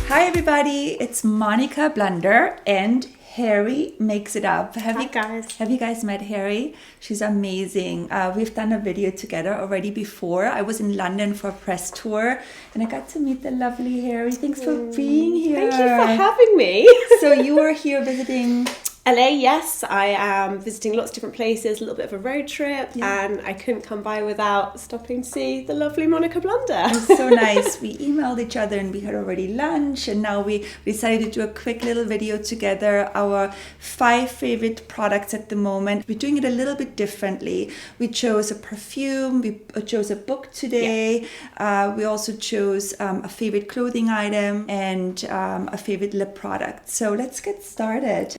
Hi everybody, it's Monika Blunder and Harrymakesitup. Hi guys. Have you guys met Harry? She's amazing. We've done a video together already before. I was in London for a press tour and I got to meet the lovely Harry. Thanks for being here. Thank you for having me. So you were here visiting LA, yes. I am visiting lots of different places, a little bit of a road trip, and I couldn't come by without stopping to see the lovely Monika Blunder. It was so nice. We emailed each other and we had already lunch, and now we decided to do a quick little video together, our 5 favorite products at the moment. We're doing it a little bit differently. We chose a perfume, we chose a book today, we also chose a favorite clothing item and a favorite lip product. So let's get started.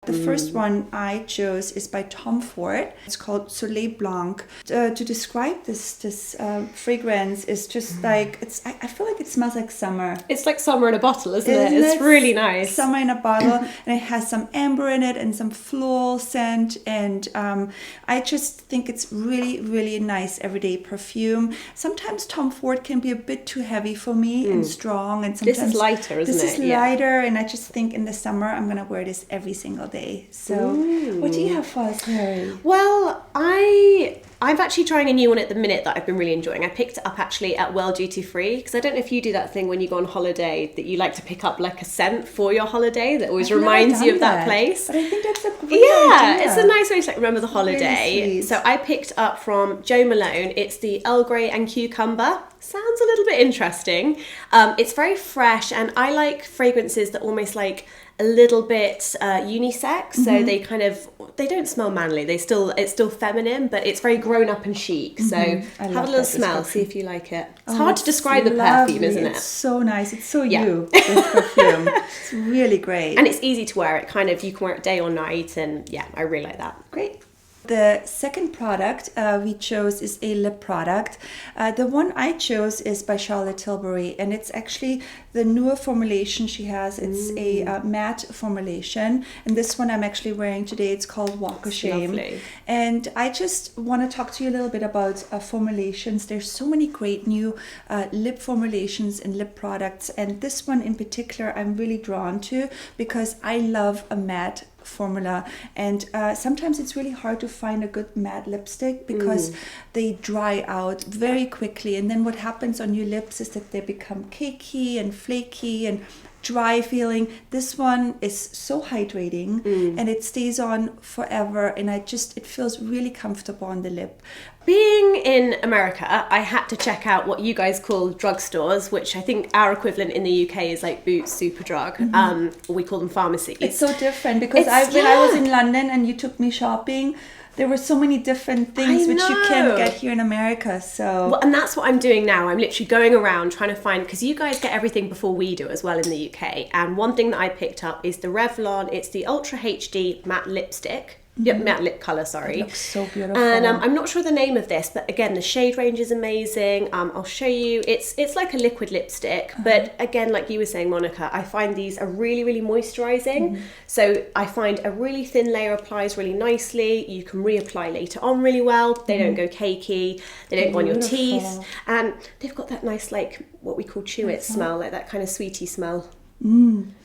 The first one I chose is by Tom Ford. It's called Soleil Blanc. To describe this fragrance is just like, I feel like it smells like summer. It's like summer in a bottle, isn't it? It's really nice. Summer in a bottle, and it has some amber in it and some floral scent, and I just think it's really, really nice everyday perfume. Sometimes Tom Ford can be a bit too heavy for me and strong, and sometimes this is lighter, isn't it? This is lighter, and I just think in the summer I'm gonna wear this every single day. So what do you have for us, Harry? Well, I'm actually trying a new one at the minute that I've been really enjoying. I picked it up actually at Well Duty Free, because I don't know if you do that thing when you go on holiday that you like to pick up like a scent for your holiday that always reminds you of that place. But I think that's a great idea. It's a nice way to like remember the holiday. Really so I picked up from Jo Malone. It's the Earl Grey and Cucumber. Sounds a little bit interesting. It's very fresh, and I like fragrances that almost like a little bit unisex, so they don't smell manly. It's still feminine, but it's very grown up and chic. So have a little smell, see if you like it. It's hard to describe the perfume, isn't it? It's so nice. It's so you, this perfume. It's really great. And it's easy to wear. It you can wear it day or night, and yeah, I really like that. Great. The second product we chose is a lip product. The one I chose is by Charlotte Tilbury, and it's actually the newer formulation she has. It's a matte formulation, and this one I'm actually wearing today. It's called Walk of Shame. Lovely. And I just want to talk to you a little bit about formulations. There's so many great new lip formulations and lip products, and this one in particular I'm really drawn to because I love a matte formula, and sometimes it's really hard to find a good matte lipstick because they dry out very quickly, and then what happens on your lips is that they become cakey and flaky and dry feeling. This one is so hydrating and it stays on forever, and it feels really comfortable on the lip. Being in America, I had to check out what you guys call drugstores, which I think our equivalent in the UK is like Boots, Superdrug, or we call them pharmacies. It's so different because when I was in London and you took me shopping, there were so many different things which you can't get here in America. So and that's what I'm doing now. I'm literally going around trying to find, because you guys get everything before we do as well in the UK. And one thing that I picked up is the Revlon. It's the Ultra HD matte lipstick. Matte lip colour, sorry. It looks so beautiful. And I'm not sure the name of this, but again, the shade range is amazing. I'll show you. It's like a liquid lipstick, but again, like you were saying, Monika, I find these are really, really moisturising. So I find a really thin layer applies really nicely. You can reapply later on really well. They don't go cakey. They don't go on your teeth. And they've got that nice, like, what we call chew-it smell, like that kind of sweetie smell.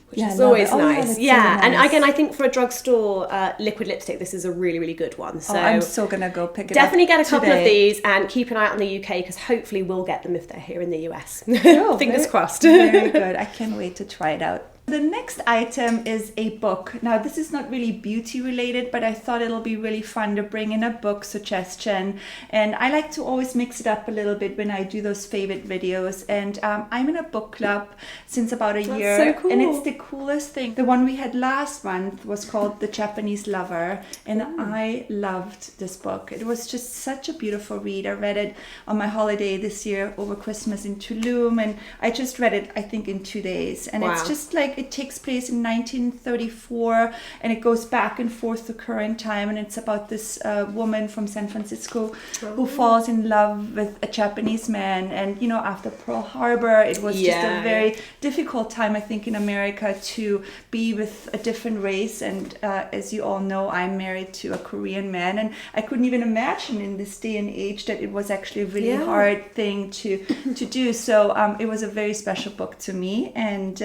Which is always nice. Yeah, so nice. And again, I think for a drugstore liquid lipstick, this is a really, really good one. So I'm still going to go pick it up. Definitely get a couple of these and keep an eye out on the UK, because hopefully we'll get them if they're here in the US. Fingers crossed. Very good. I can't wait to try it out. The next item is a book. Now, this is not really beauty related, but I thought it'll be really fun to bring in a book suggestion. And I like to always mix it up a little bit when I do those favorite videos. And I'm in a book club since about a year. So cool. And it's the coolest thing. The one we had last month was called The Japanese Lover. And I loved this book. It was just such a beautiful read. I read it on my holiday this year over Christmas in Tulum. And I just read it, I think, in 2 days. And it's just like like it takes place in 1934, and it goes back and forth to current time, and it's about this woman from San Francisco who falls in love with a Japanese man. And you know, after Pearl Harbor, it was just a very difficult time, I think, in America to be with a different race. And as you all know, I'm married to a Korean man, and I couldn't even imagine in this day and age that it was actually a really hard thing to do. So it was a very special book to me. And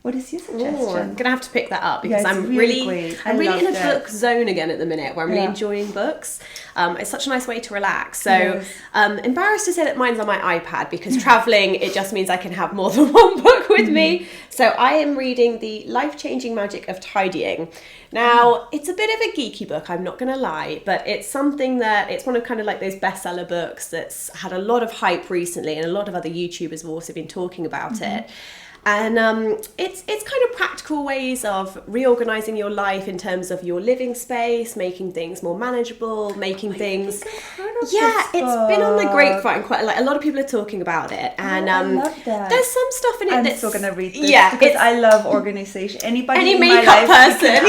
what is your suggestion? I'm gonna have to pick that up because I'm really in a book zone again at the minute, where I'm really enjoying books. It's such a nice way to relax. So embarrassed to say that mine's on my iPad, because traveling, it just means I can have more than one book with me. So I am reading The Life-Changing Magic of Tidying. Now, it's a bit of a geeky book, I'm not going to lie, but it's something that, it's one of kind of like those bestseller books that's had a lot of hype recently, and a lot of other YouTubers have also been talking about it. And it's kind of practical ways of reorganizing your life in terms of your living space, making things more manageable, making things. It's been on the grapevine quite a lot of people are talking about it, and I love that. There's some stuff in it that's still gonna read this because I love organization. Any makeup my life person,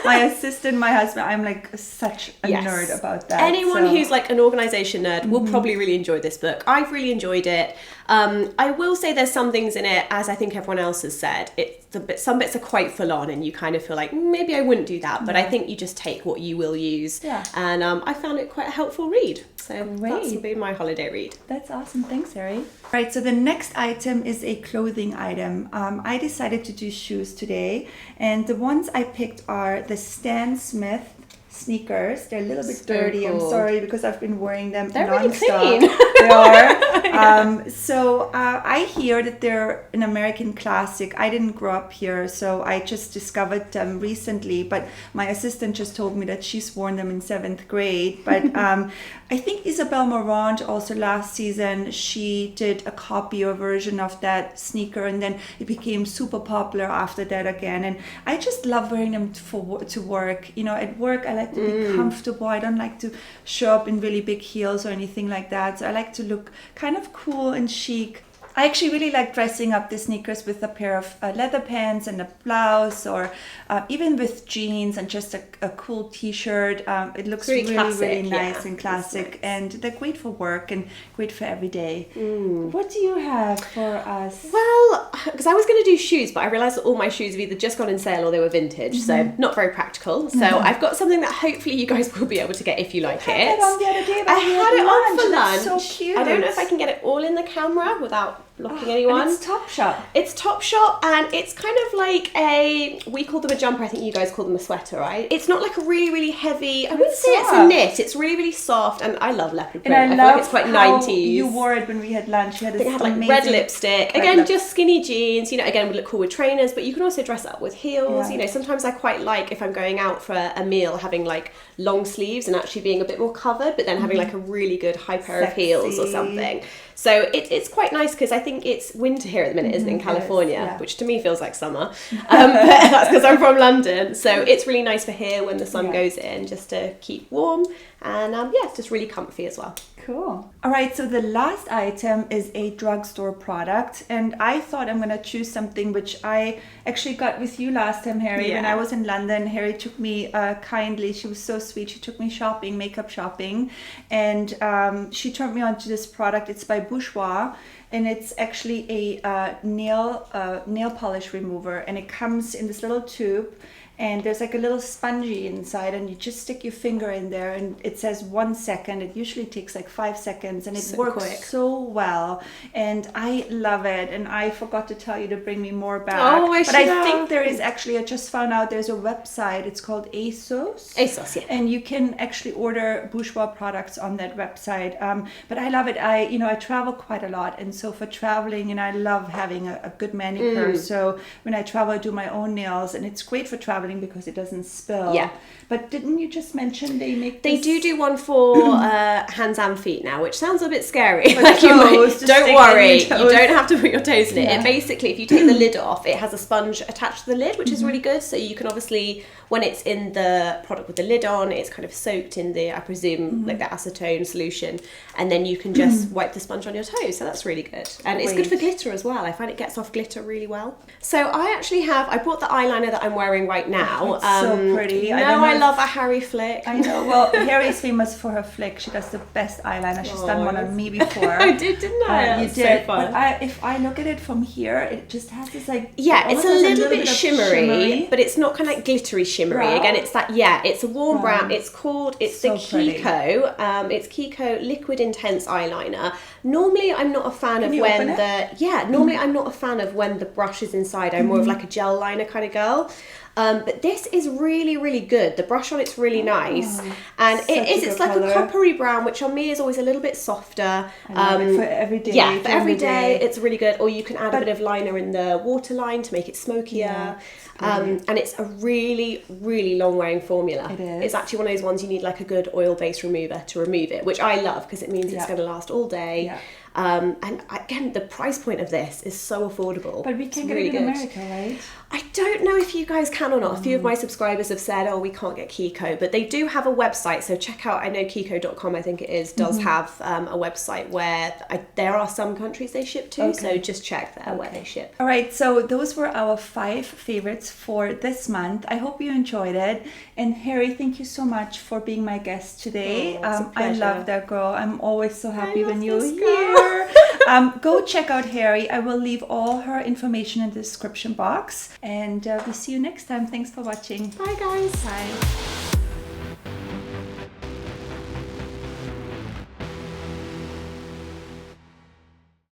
my assistant, my husband. I'm like such a nerd about that. Anyone who's like an organization nerd will probably really enjoy this book. I've really enjoyed it. I will say there's some things in it, as I think everyone else has said, some bits are quite full on, and you kind of feel like maybe I wouldn't do that, but I think you just take what you will use. And I found it quite a helpful read. So that's been my holiday read. That's awesome. Thanks, Harry. Right, so the next item is a clothing item. I decided to do shoes today, and the ones I picked are the Stan Smith sneakers. They're a little bit dirty. Cool. I'm sorry, because I've been wearing them non-stop. Really clean. They are. So I hear that they're an American classic. I didn't grow up here, so I just discovered them recently. But my assistant just told me that she's worn them in 7th grade. But I think Isabel Morant also last season, she did a copy or version of that sneaker, and then it became super popular after that again. And I just love wearing them to work. You know, at work I like to be comfortable. I don't like to show up in really big heels or anything like that. So I like to look kind of cool and chic. I actually really like dressing up the sneakers with a pair of leather pants and a blouse, or even with jeans and just a cool t-shirt. It looks really nice and classic, and they're great for work and great for every day. What do you have for us? Well, because I was going to do shoes, but I realised that all my shoes have either just gone in sale or they were vintage, so not very practical. So I've got something that hopefully you guys will be able to get if you like it. I had it on the other day. I had it on for lunch. That's so cute. I don't know if I can get it all in the camera without blocking anyone. And it's Topshop. It's Topshop, and it's kind of like we call them a jumper. I think you guys call them a sweater, right? It's not like a really, really heavy. I wouldn't say it's a knit. It's really, really soft, and I love leopard print. And I feel love like it's quite how 90s. you wore it when we had lunch. You had it had like red lipstick. Again, just skinny jeans. You know, again would look cool with trainers, but you can also dress up with heels. Yeah. You know, sometimes I quite like, if I'm going out for a meal, having like long sleeves and actually being a bit more covered, but then having like a really good high pair of heels or something. So it's quite nice, because I think it's winter here at the minute, isn't it, in California, which to me feels like summer. But that's because I'm from London. So it's really nice for here when the sun goes in, just to keep warm. And it's just really comfy as well. Cool. All right, so the last item is a drugstore product, and I thought I'm going to choose something which I actually got with you last time, Harry. When I was in London, Harry took me kindly. She was so sweet. She took me shopping, makeup shopping, and she turned me on to this product. It's by Bourjois, and it's actually a nail polish remover, and it comes in this little tube. And there's like a little spongy inside, and you just stick your finger in there, and it says 1 second. It usually takes like 5 seconds, and it works so well. And I love it. And I forgot to tell you to bring me more back. But I think there is actually, I just found out there's a website. It's called ASOS. ASOS, yeah. And you can actually order Bourjois products on that website. But I love it. I travel quite a lot. And so for traveling, and I love having a good manicure. So when I travel, I do my own nails, and it's great for traveling because it doesn't spill. Yeah. But didn't you just mention they do one for hands and feet now, which sounds a bit scary. Like don't worry, you don't have to put your toes in it. It basically, if you take the lid off, it has a sponge attached to the lid, which is really good. So you can obviously when it's in the product with the lid on, it's kind of soaked in the, I presume, like the acetone solution, and then you can just wipe the sponge on your toes. So that's really good. And it's good for glitter as well. I find it gets off glitter really well. So I bought the eyeliner that I'm wearing right now. It's so pretty. I love a Harry flick. I know. Well, Harry's famous for her flick. She does the best eyeliner. She's done one on me before. I did, didn't I? You did. So fun. But if I look at it from here, it just has this like... Yeah, it's a little bit shimmery, but it's not kind of like glittery shimmery. Brown? Again, it's that, it's a warm brown. It's the Kiko. It's Kiko Liquid Intense Eyeliner. Normally, I'm not a fan of when I'm not a fan of when the brush is inside. I'm more of like a gel liner kind of girl. But this is really, really good. The brush on it's really nice. And it's like a coppery brown, which on me is always a little bit softer. For every day. Yeah, for every day, it's really good. Or you can add a bit of liner in the waterline to make it smokier. And it's a really, really long wearing formula. It is. It's actually one of those ones you need like a good oil-based remover to remove it, which I love because it means it's going to last all day. Yeah. And again, the price point of this is so affordable. But we can get it in America, right? I don't know if you guys can or not. A few of my subscribers have said, oh, we can't get Kiko, but they do have a website. So check out, I know Kiko.com, I think it is, does have a website where there are some countries they ship to. So just check there where they ship. All right. So those were our 5 favorites for this month. I hope you enjoyed it. And Harry, thank you so much for being my guest today. I love that girl. I'm always so happy when you're here. Go check out Harry. I will leave all her information in the description box. And we see you next time. Thanks for watching. Bye, guys. Bye.